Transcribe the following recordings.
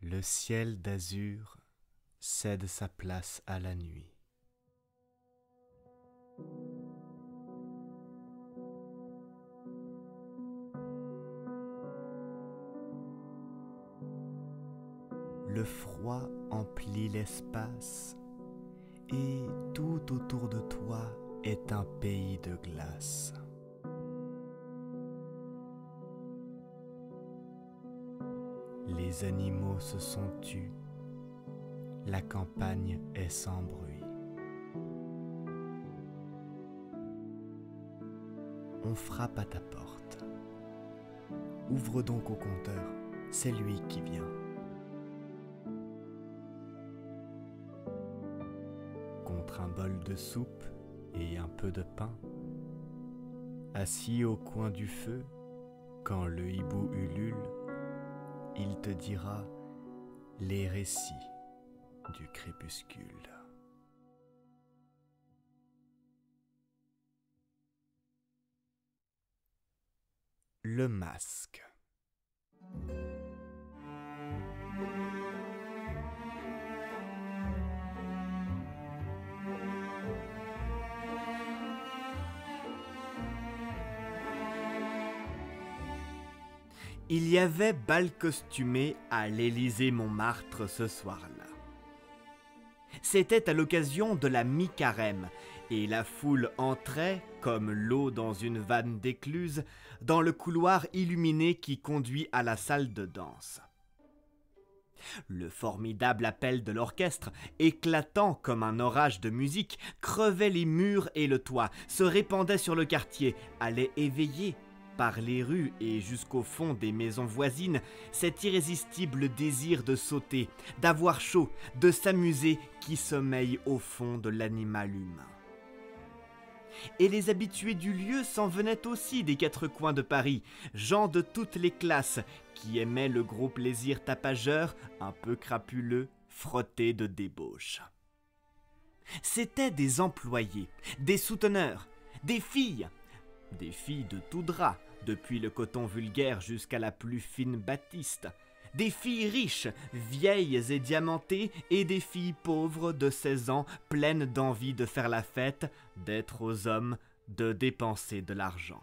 Le ciel d'azur cède sa place à la nuit. Le froid emplit l'espace et tout autour de toi est un pays de glace. Les animaux se sont tus, la campagne est sans bruit. On frappe à ta porte. Ouvre donc au compteur, c'est lui qui vient. Contre un bol de soupe et un peu de pain, assis au coin du feu, quand le hibou ulule, il te dira les récits du crépuscule. Le masque. Il y avait bal costumé à l'Élysée-Montmartre ce soir-là. C'était à l'occasion de la mi-carême, et la foule entrait, comme l'eau dans une vanne d'écluse, dans le couloir illuminé qui conduit à la salle de danse. Le formidable appel de l'orchestre, éclatant comme un orage de musique, crevait les murs et le toit, se répandait sur le quartier, allait éveiller, par les rues et jusqu'au fond des maisons voisines, cet irrésistible désir de sauter, d'avoir chaud, de s'amuser qui sommeille au fond de l'animal humain. Et les habitués du lieu s'en venaient aussi des quatre coins de Paris, gens de toutes les classes, qui aimaient le gros plaisir tapageur, un peu crapuleux, frotté de débauche. C'étaient des employés, des souteneurs, des filles de tout drap, depuis le coton vulgaire jusqu'à la plus fine batiste, des filles riches, vieilles et diamantées, et des filles pauvres de 16 ans, pleines d'envie de faire la fête, d'être aux hommes, de dépenser de l'argent.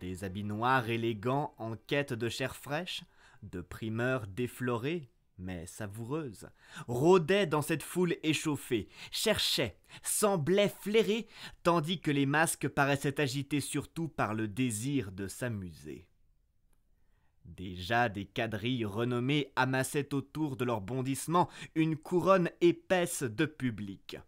Des habits noirs élégants en quête de chair fraîche, de primeurs déflorées, mais savoureuses, rôdaient dans cette foule échauffée, cherchaient, semblaient flairer, tandis que les masques paraissaient agités surtout par le désir de s'amuser. Déjà des quadrilles renommées amassaient autour de leur bondissement une couronne épaisse de public.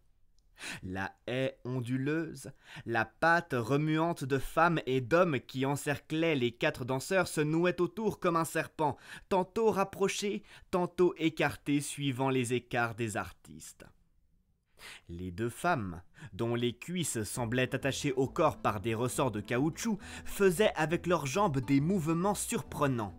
La haie onduleuse, la pâte remuante de femmes et d'hommes qui encerclaient les quatre danseurs se nouait autour comme un serpent, tantôt rapproché, tantôt écarté suivant les écarts des artistes. Les deux femmes, dont les cuisses semblaient attachées au corps par des ressorts de caoutchouc, faisaient avec leurs jambes des mouvements surprenants.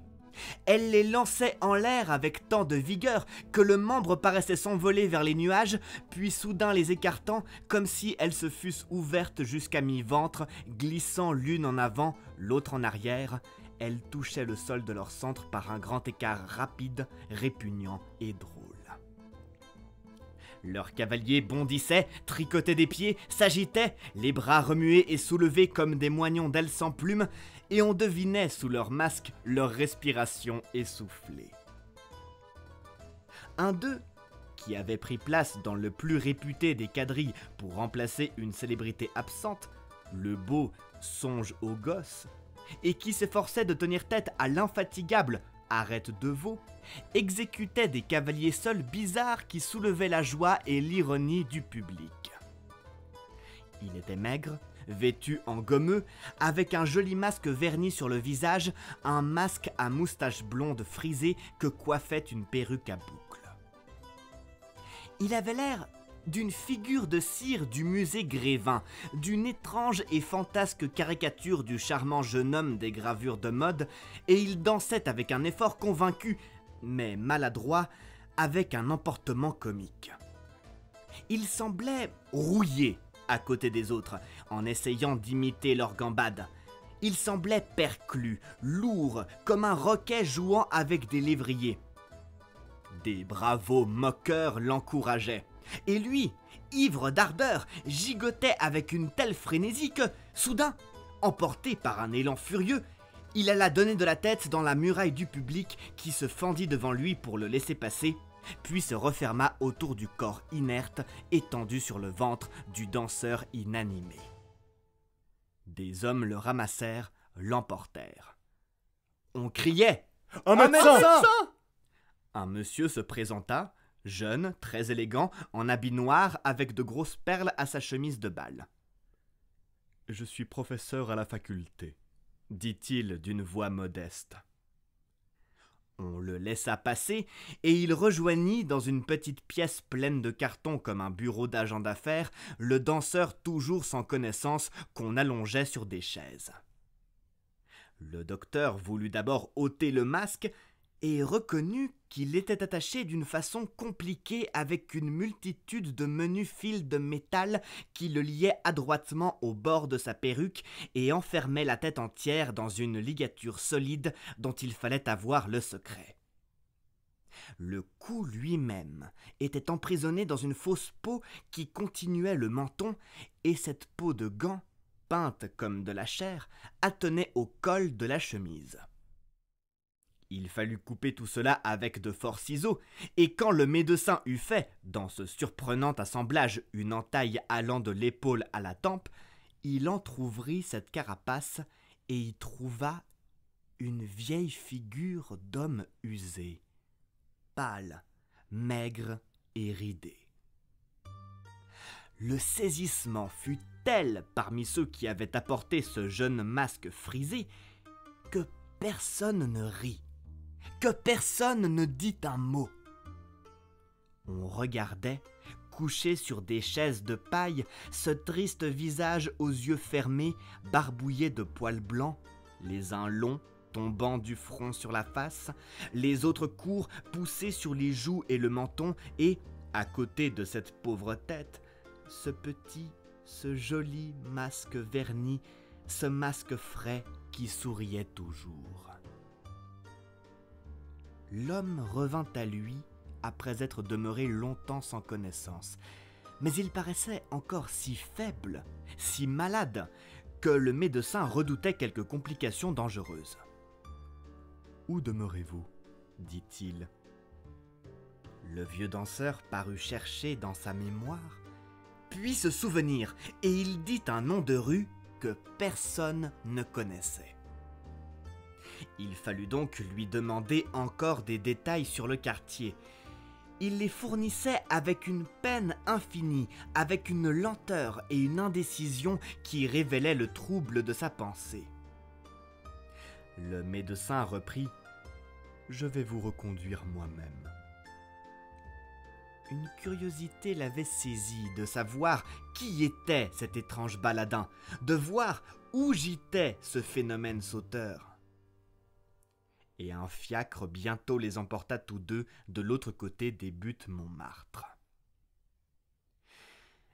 Elles les lançaient en l'air avec tant de vigueur que le membre paraissait s'envoler vers les nuages, puis soudain les écartant comme si elles se fussent ouvertes jusqu'à mi-ventre, glissant l'une en avant, l'autre en arrière. Elles touchaient le sol de leur centre par un grand écart rapide, répugnant et drôle. Leurs cavaliers bondissaient, tricotaient des pieds, s'agitaient, les bras remués et soulevés comme des moignons d'ailes sans plumes, et on devinait sous leurs masques leur respiration essoufflée. Un d'eux, qui avait pris place dans le plus réputé des quadrilles pour remplacer une célébrité absente, le beau Songe aux Gosses, et qui s'efforçait de tenir tête à l'infatigable Arrête de veau, exécutait des cavaliers seuls bizarres qui soulevaient la joie et l'ironie du public. Il était maigre, vêtu en gommeux, avec un joli masque verni sur le visage, un masque à moustache blonde frisée que coiffait une perruque à boucles. Il avait l'air d'une figure de cire du musée Grévin, d'une étrange et fantasque caricature du charmant jeune homme des gravures de mode, et il dansait avec un effort convaincu, mais maladroit, avec un emportement comique. Il semblait rouillé à côté des autres, en essayant d'imiter leur gambade. Il semblait perclus, lourd, comme un roquet jouant avec des lévriers. Des bravos moqueurs l'encourageaient. Et lui, ivre d'ardeur, gigotait avec une telle frénésie que, soudain, emporté par un élan furieux, il alla donner de la tête dans la muraille du public qui se fendit devant lui pour le laisser passer, puis se referma autour du corps inerte étendu sur le ventre du danseur inanimé. Des hommes le ramassèrent, l'emportèrent. On criait « Un médecin !» Un monsieur se présenta, jeune, très élégant, en habit noir avec de grosses perles à sa chemise de bal. « Je suis professeur à la faculté », dit-il d'une voix modeste. On le laissa passer et il rejoignit dans une petite pièce pleine de cartons comme un bureau d'agent d'affaires le danseur toujours sans connaissance qu'on allongeait sur des chaises. Le docteur voulut d'abord ôter le masque et reconnut qu'il était attaché d'une façon compliquée avec une multitude de menus fils de métal qui le liaient adroitement au bord de sa perruque et enfermaient la tête entière dans une ligature solide dont il fallait avoir le secret. Le cou lui-même était emprisonné dans une fausse peau qui continuait le menton, et cette peau de gant, peinte comme de la chair, attenait au col de la chemise. Il fallut couper tout cela avec de forts ciseaux, et quand le médecin eut fait, dans ce surprenant assemblage, une entaille allant de l'épaule à la tempe, il entr'ouvrit cette carapace et y trouva une vieille figure d'homme usé, pâle, maigre et ridé. Le saisissement fut tel parmi ceux qui avaient apporté ce jeune masque frisé que personne ne rit, que personne ne dit un mot. On regardait, couché sur des chaises de paille, ce triste visage aux yeux fermés, barbouillé de poils blancs, les uns longs, tombant du front sur la face, les autres courts, poussés sur les joues et le menton, et, à côté de cette pauvre tête, ce joli masque verni, ce masque frais qui souriait toujours. L'homme revint à lui après être demeuré longtemps sans connaissance, mais il paraissait encore si faible, si malade, que le médecin redoutait quelques complications dangereuses. « Où demeurez-vous » dit-il. Le vieux danseur parut chercher dans sa mémoire, puis se souvenir, et il dit un nom de rue que personne ne connaissait. Il fallut donc lui demander encore des détails sur le quartier. Il les fournissait avec une peine infinie, avec une lenteur et une indécision qui révélaient le trouble de sa pensée. Le médecin reprit « Je vais vous reconduire moi-même. » Une curiosité l'avait saisi de savoir qui était cet étrange baladin, de voir où gîtait ce phénomène sauteur. Et un fiacre bientôt les emporta tous deux de l'autre côté des buttes Montmartre.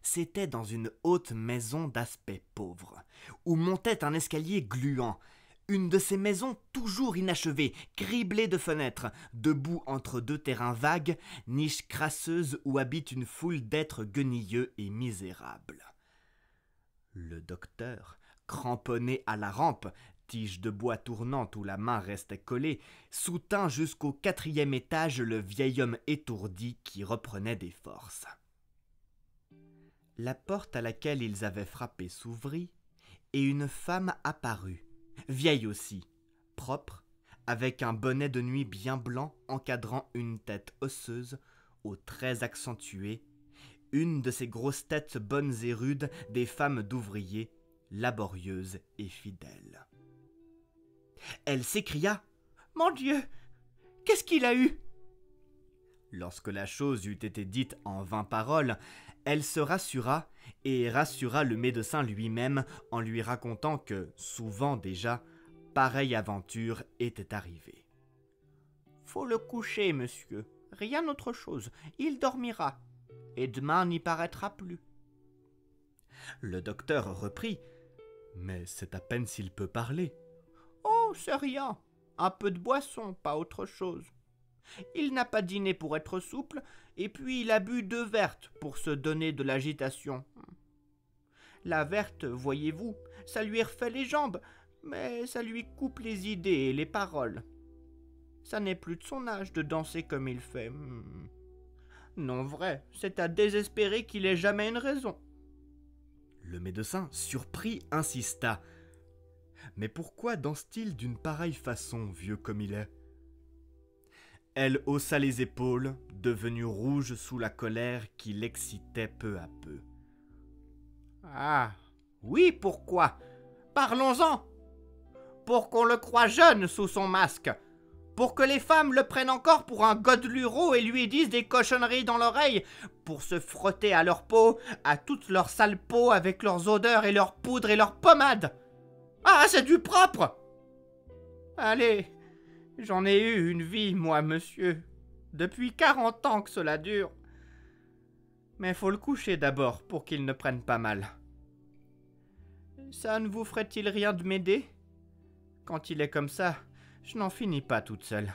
C'était dans une haute maison d'aspect pauvre, où montait un escalier gluant, une de ces maisons toujours inachevées, criblées de fenêtres, debout entre deux terrains vagues, niches crasseuses où habite une foule d'êtres guenilleux et misérables. Le docteur, cramponné à la rampe, tige de bois tournante où la main restait collée, soutint jusqu'au 4e étage le vieil homme étourdi qui reprenait des forces. La porte à laquelle ils avaient frappé s'ouvrit, et une femme apparut, vieille aussi, propre, avec un bonnet de nuit bien blanc encadrant une tête osseuse, aux traits accentués, une de ces grosses têtes bonnes et rudes des femmes d'ouvriers, laborieuses et fidèles. Elle s'écria « Mon Dieu, qu'est-ce qu'il a eu ?» Lorsque la chose eut été dite en 20 paroles, elle se rassura et rassura le médecin lui-même en lui racontant que, souvent déjà, pareille aventure était arrivée. « Faut le coucher, monsieur, rien autre chose, il dormira, et demain n'y paraîtra plus. » Le docteur reprit « Mais c'est à peine s'il peut parler. »« Oh, c'est rien, un peu de boisson, pas autre chose. Il n'a pas dîné pour être souple, et puis il a bu 2 vertes pour se donner de l'agitation. La verte, voyez-vous, ça lui refait les jambes, mais ça lui coupe les idées et les paroles. Ça n'est plus de son âge de danser comme il fait. Non vrai, c'est à désespérer qu'il ait jamais une raison. Le médecin, surpris, insista. Mais pourquoi danse-t-il d'une pareille façon, vieux comme il est? Elle haussa les épaules, devenue rouge sous la colère qui l'excitait peu à peu. Ah, oui, pourquoi? Parlons-en! Pour qu'on le croie jeune sous son masque, pour que les femmes le prennent encore pour un godelureau et lui disent des cochonneries dans l'oreille, pour se frotter à leur peau, à toute leur sale peau avec leurs odeurs et leurs poudres et leurs pommades. Ah, c'est du propre! Allez, j'en ai eu une vie, moi, monsieur. Depuis 40 ans que cela dure. Mais faut le coucher d'abord pour qu'il ne prenne pas mal. Ça ne vous ferait-il rien de m'aider? Quand il est comme ça, je n'en finis pas toute seule.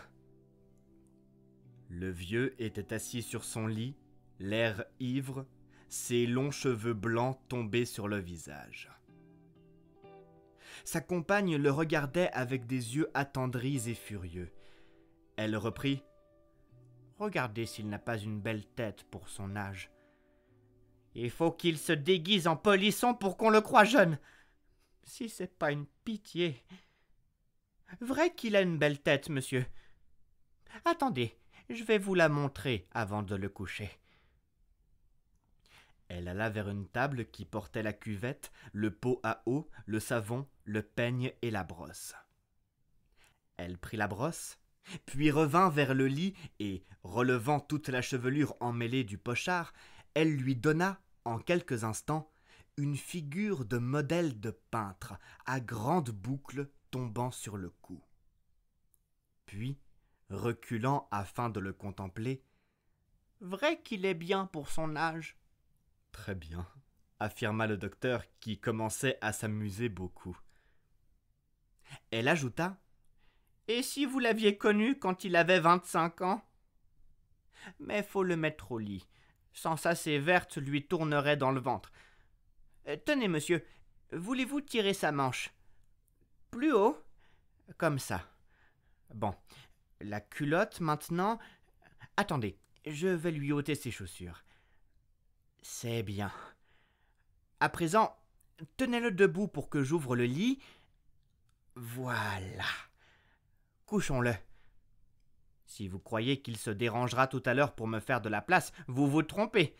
Le vieux était assis sur son lit, l'air ivre, ses longs cheveux blancs tombés sur le visage. Sa compagne le regardait avec des yeux attendris et furieux. Elle reprit « Regardez s'il n'a pas une belle tête pour son âge. Il faut qu'il se déguise en polisson pour qu'on le croie jeune. Si c'est pas une pitié. Vrai qu'il a une belle tête, monsieur. Attendez, je vais vous la montrer avant de le coucher. » Elle alla vers une table qui portait la cuvette, le pot à eau, le savon, le peigne et la brosse. Elle prit la brosse, puis revint vers le lit et, relevant toute la chevelure emmêlée du pochard, elle lui donna, en quelques instants, une figure de modèle de peintre, à grandes boucles tombant sur le cou. Puis, reculant afin de le contempler, « Vrai qu'il est bien pour son âge. » « Très bien, » affirma le docteur qui commençait à s'amuser beaucoup. Elle ajouta « Et si vous l'aviez connu quand il avait 25 ans? Mais faut le mettre au lit. Sans ça, ses vertes lui tourneraient dans le ventre. Tenez, monsieur, voulez-vous tirer sa manche? Plus haut? Comme ça. Bon, la culotte maintenant. Attendez, je vais lui ôter ses chaussures. C'est bien. À présent, tenez-le debout pour que j'ouvre le lit. Voilà. Couchons-le. Si vous croyez qu'il se dérangera tout à l'heure pour me faire de la place, vous vous trompez.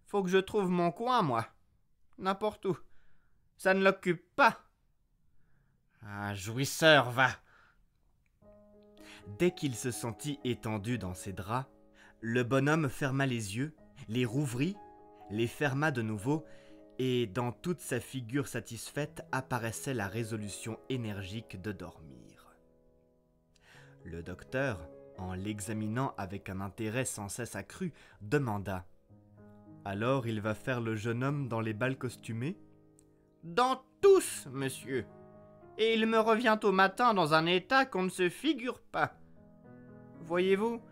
Faut que je trouve mon coin, moi. N'importe où. Ça ne l'occupe pas. Ah, jouisseur, va. Dès qu'il se sentit étendu dans ses draps, le bonhomme ferma les yeux, les rouvrit, les ferma de nouveau, et dans toute sa figure satisfaite apparaissait la résolution énergique de dormir. Le docteur, en l'examinant avec un intérêt sans cesse accru, demanda « Alors il va faire le jeune homme dans les bals costumés ?»« Dans tous, monsieur. Et il me revient au matin dans un état qu'on ne se figure pas. Voyez-vous,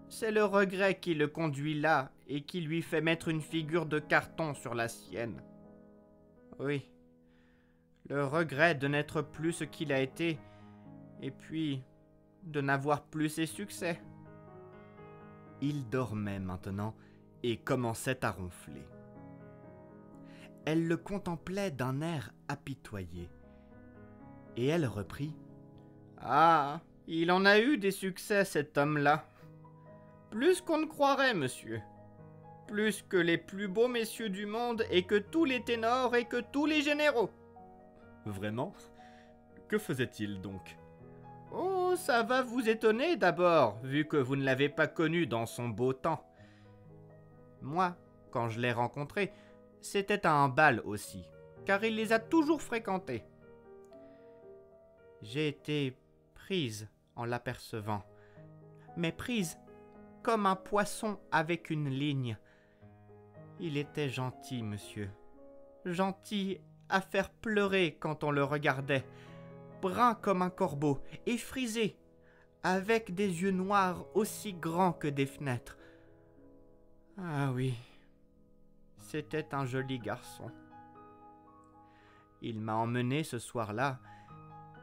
c'est le regret qui le conduit là et qui lui fait mettre une figure de carton sur la sienne. Oui, le regret de n'être plus ce qu'il a été, et puis de n'avoir plus ses succès. » Il dormait maintenant et commençait à ronfler. Elle le contemplait d'un air apitoyé, et elle reprit « Ah, il en a eu des succès, cet homme-là. Plus qu'on ne croirait, monsieur. Plus que les plus beaux messieurs du monde et que tous les ténors et que tous les généraux. » Vraiment? Que faisait-il donc? Oh, ça va vous étonner d'abord, vu que vous ne l'avez pas connu dans son beau temps. Moi, quand je l'ai rencontré, c'était à un bal aussi, car il les a toujours fréquentés. J'ai été prise en l'apercevant, mais prise comme un poisson avec une ligne. Il était gentil, monsieur. Gentil à faire pleurer quand on le regardait. Brun comme un corbeau et frisé, avec des yeux noirs aussi grands que des fenêtres. Ah oui, c'était un joli garçon. Il m'a emmené ce soir-là,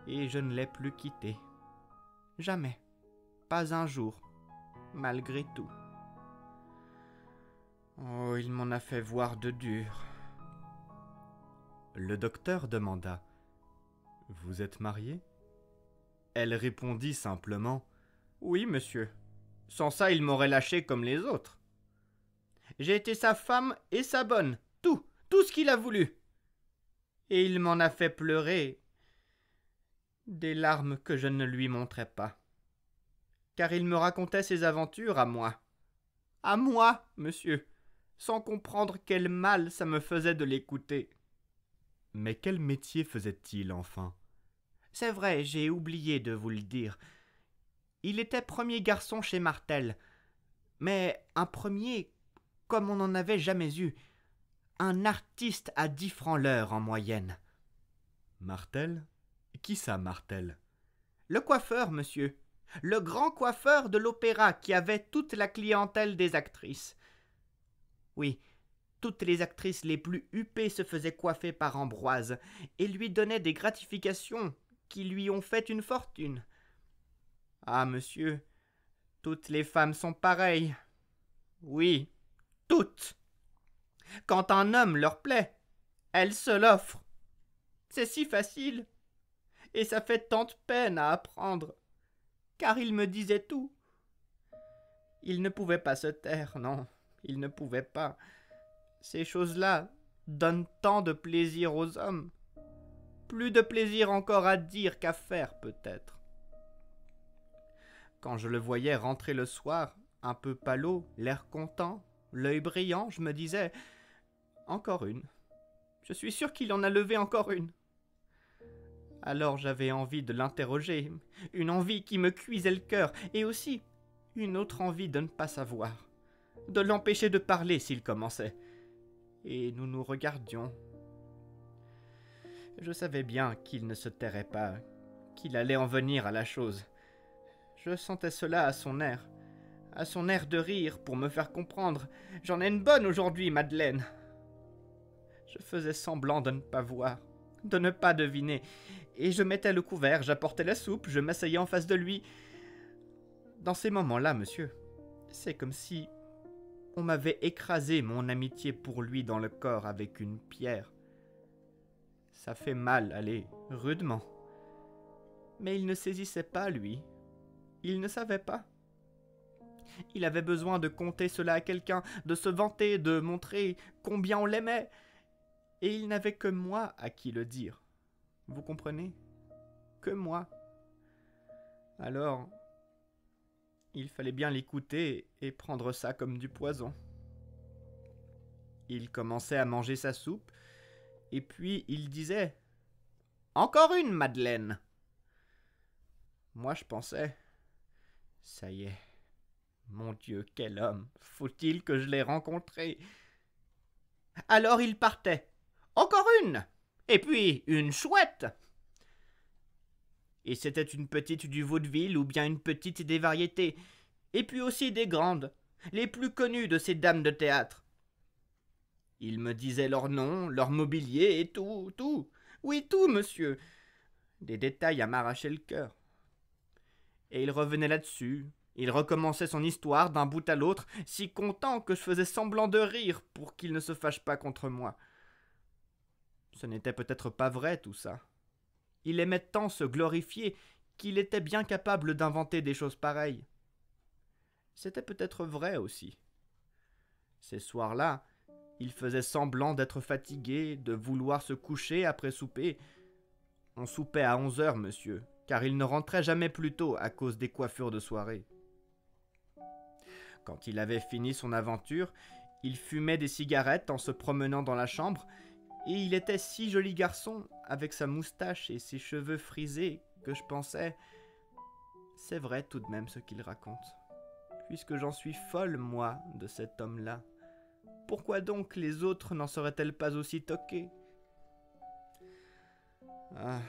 et je ne l'ai plus quitté. Jamais, pas un jour, malgré tout. Oh, il m'en a fait voir de dur. Le docteur demanda « Vous êtes mariée ?» Elle répondit simplement « Oui, monsieur. Sans ça, il m'aurait lâché comme les autres. J'ai été sa femme et sa bonne, tout ce qu'il a voulu. Et il m'en a fait pleurer des larmes que je ne lui montrais pas. Car il me racontait ses aventures à moi. À moi, monsieur, sans comprendre quel mal ça me faisait de l'écouter. » Mais quel métier faisait-il enfin ? C'est vrai, j'ai oublié de vous le dire. Il était premier garçon chez Martel, mais un premier comme on n'en avait jamais eu. Un artiste à 10 francs l'heure en moyenne. Martel ? Qui ça, Martel ? Le coiffeur, monsieur. Le grand coiffeur de l'opéra qui avait toute la clientèle des actrices. Oui, toutes les actrices les plus huppées se faisaient coiffer par Ambroise et lui donnaient des gratifications qui lui ont fait une fortune. Ah, monsieur, toutes les femmes sont pareilles. Oui, toutes. Quand un homme leur plaît, elles se l'offrent. C'est si facile. Et ça fait tant de peine à apprendre. Car il me disait tout. Il ne pouvait pas se taire, non, il ne pouvait pas. Ces choses-là donnent tant de plaisir aux hommes. Plus de plaisir encore à dire qu'à faire, peut-être. Quand je le voyais rentrer le soir, un peu pâlot, l'air content, l'œil brillant, je me disais « Encore une. Je suis sûr qu'il en a levé encore une. » Alors j'avais envie de l'interroger, une envie qui me cuisait le cœur, et aussi une autre envie de ne pas savoir, de l'empêcher de parler s'il commençait. Et nous nous regardions. Je savais bien qu'il ne se tairait pas, qu'il allait en venir à la chose. Je sentais cela à son air de rire pour me faire comprendre. J'en ai une bonne aujourd'hui, Madeleine. Je faisais semblant de ne pas voir, de ne pas deviner, et je mettais le couvert, j'apportais la soupe, je m'asseyais en face de lui. Dans ces moments-là, monsieur, c'est comme si on m'avait écrasé mon amitié pour lui dans le corps avec une pierre. Ça fait mal, allez, rudement. Mais il ne saisissait pas, lui. Il ne savait pas. Il avait besoin de conter cela à quelqu'un, de se vanter, de montrer combien on l'aimait. Et il n'avait que moi à qui le dire. Vous comprenez ? Que moi. Alors, il fallait bien l'écouter et prendre ça comme du poison. Il commençait à manger sa soupe, et puis il disait « Encore une, Madeleine !» Moi je pensais « Ça y est, mon Dieu, quel homme, faut-il que je l'ai rencontré ?» Alors il partait « Encore une ! Et puis une chouette !» Et c'était une petite du vaudeville ou bien une petite des variétés, et puis aussi des grandes, les plus connues de ces dames de théâtre. Il me disait leur nom, leur mobilier et tout. Oui, tout, monsieur. Des détails à m'arracher le cœur. Et il revenait là-dessus. Il recommençait son histoire d'un bout à l'autre, si content que je faisais semblant de rire pour qu'il ne se fâche pas contre moi. Ce n'était peut-être pas vrai, tout ça. Il aimait tant se glorifier qu'il était bien capable d'inventer des choses pareilles. C'était peut-être vrai aussi. Ces soirs-là, il faisait semblant d'être fatigué, de vouloir se coucher après souper. On soupait à 11 heures, monsieur, car il ne rentrait jamais plus tôt à cause des coiffures de soirée. Quand il avait fini son aventure, il fumait des cigarettes en se promenant dans la chambre, et il était si joli garçon, avec sa moustache et ses cheveux frisés, que je pensais « C'est vrai tout de même ce qu'il raconte, puisque j'en suis folle, moi, de cet homme-là. Pourquoi donc les autres n'en seraient-elles pas aussi toquées ?» Ah,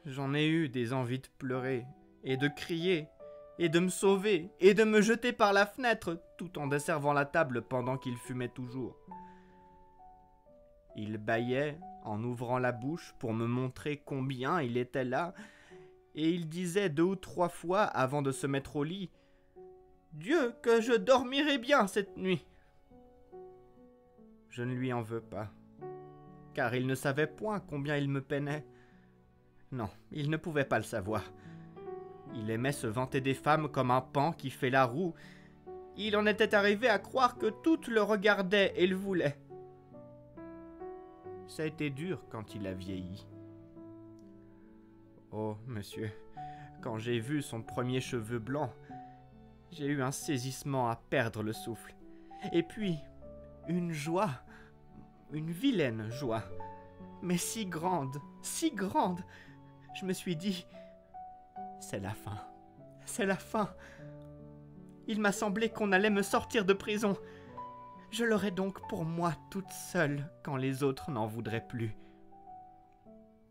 j'en ai eu des envies de pleurer et de crier, et de me sauver, et de me jeter par la fenêtre, tout en desservant la table pendant qu'il fumait toujours. Il bâillait en ouvrant la bouche pour me montrer combien il était là, et il disait 2 ou 3 fois avant de se mettre au lit « Dieu, que je dormirai bien cette nuit !» Je ne lui en veux pas, car il ne savait point combien il me peinait. Non, il ne pouvait pas le savoir. Il aimait se vanter des femmes comme un paon qui fait la roue. Il en était arrivé à croire que toutes le regardaient et le voulaient. Ça a été dur quand il a vieilli. Oh, monsieur, quand j'ai vu son premier cheveu blanc, j'ai eu un saisissement à perdre le souffle. Et puis, une joie, une vilaine joie, mais si grande, si grande. Je me suis dit, c'est la fin, c'est la fin. Il m'a semblé qu'on allait me sortir de prison. Je l'aurais donc pour moi toute seule quand les autres n'en voudraient plus.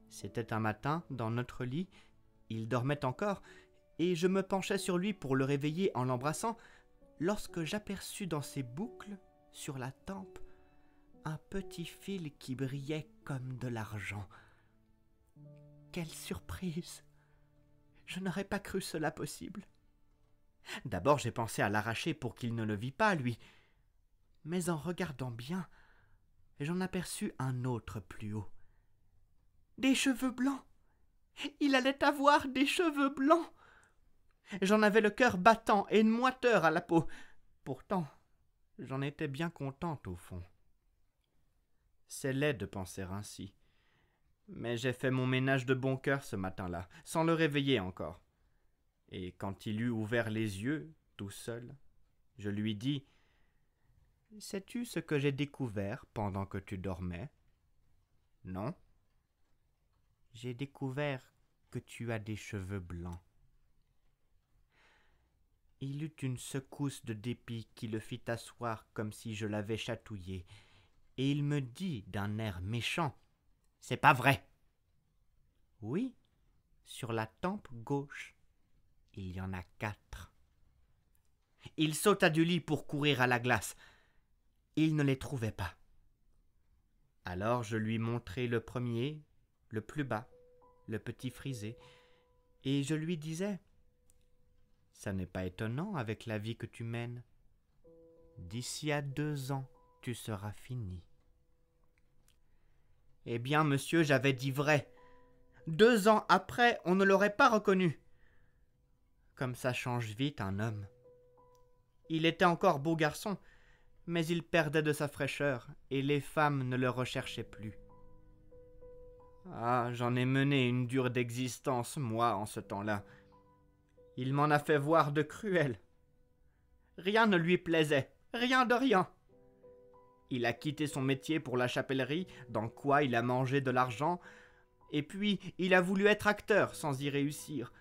C'était un matin, dans notre lit, il dormait encore, et je me penchais sur lui pour le réveiller en l'embrassant, lorsque j'aperçus dans ses boucles, sur la tempe, un petit fil qui brillait comme de l'argent. Quelle surprise! Je n'aurais pas cru cela possible. D'abord j'ai pensé à l'arracher pour qu'il ne le vît pas, lui. Mais en regardant bien, j'en aperçus un autre plus haut. Des cheveux blancs! Il allait avoir des cheveux blancs! J'en avais le cœur battant et une moiteur à la peau. Pourtant, j'en étais bien contente au fond. C'est laid de penser ainsi. Mais j'ai fait mon ménage de bon cœur ce matin-là, sans le réveiller encore. Et quand il eut ouvert les yeux, tout seul, je lui dis « Sais-tu ce que j'ai découvert pendant que tu dormais ?»« Non. »« J'ai découvert que tu as des cheveux blancs. » Il eut une secousse de dépit qui le fit asseoir comme si je l'avais chatouillé, et il me dit d'un air méchant « C'est pas vrai !»« Oui, sur la tempe gauche. Il y en a 4. » Il sauta du lit pour courir à la glace. Il ne les trouvait pas. Alors je lui montrai le premier, le plus bas, le petit frisé, et je lui disais « Ça n'est pas étonnant avec la vie que tu mènes. D'ici à 2 ans, tu seras fini. » Eh bien, monsieur, j'avais dit vrai. 2 ans après, on ne l'aurait pas reconnu. Comme ça change vite un homme. Il était encore beau garçon, mais il perdait de sa fraîcheur, et les femmes ne le recherchaient plus. Ah, j'en ai mené une dure d'existence, moi, en ce temps-là. Il m'en a fait voir de cruels. Rien ne lui plaisait, rien de rien. Il a quitté son métier pour la chapellerie, dans quoi il a mangé de l'argent, et puis il a voulu être acteur sans y réussir,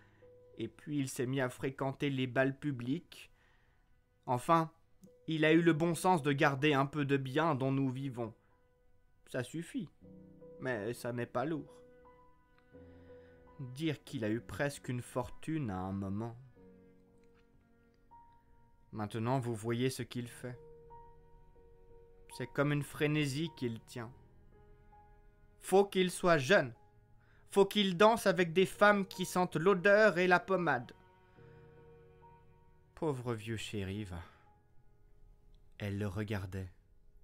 et puis il s'est mis à fréquenter les bals publics. Enfin, il a eu le bon sens de garder un peu de bien dont nous vivons. Ça suffit, mais ça n'est pas lourd. Dire qu'il a eu presque une fortune à un moment. Maintenant, vous voyez ce qu'il fait. C'est comme une frénésie qu'il tient. Faut qu'il soit jeune. Faut qu'il danse avec des femmes qui sentent l'odeur et la pommade. Pauvre vieux chéri, va. Elle le regardait,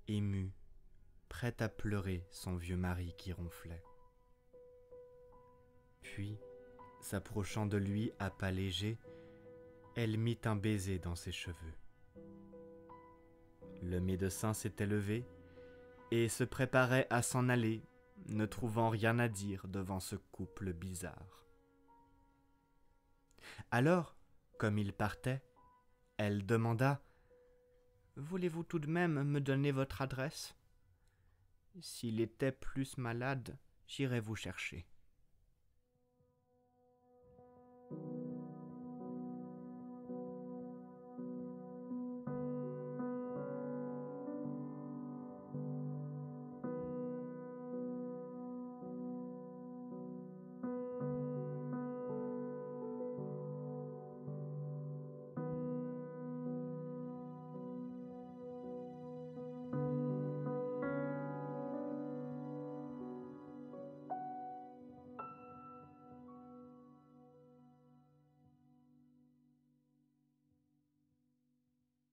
émue, prête à pleurer son vieux mari qui ronflait. Puis, s'approchant de lui à pas légers, elle mit un baiser dans ses cheveux. Le médecin s'était levé et se préparait à s'en aller, ne trouvant rien à dire devant ce couple bizarre. Alors, comme il partait, elle demanda « Voulez-vous tout de même me donner votre adresse ? S'il était plus malade, j'irai vous chercher. »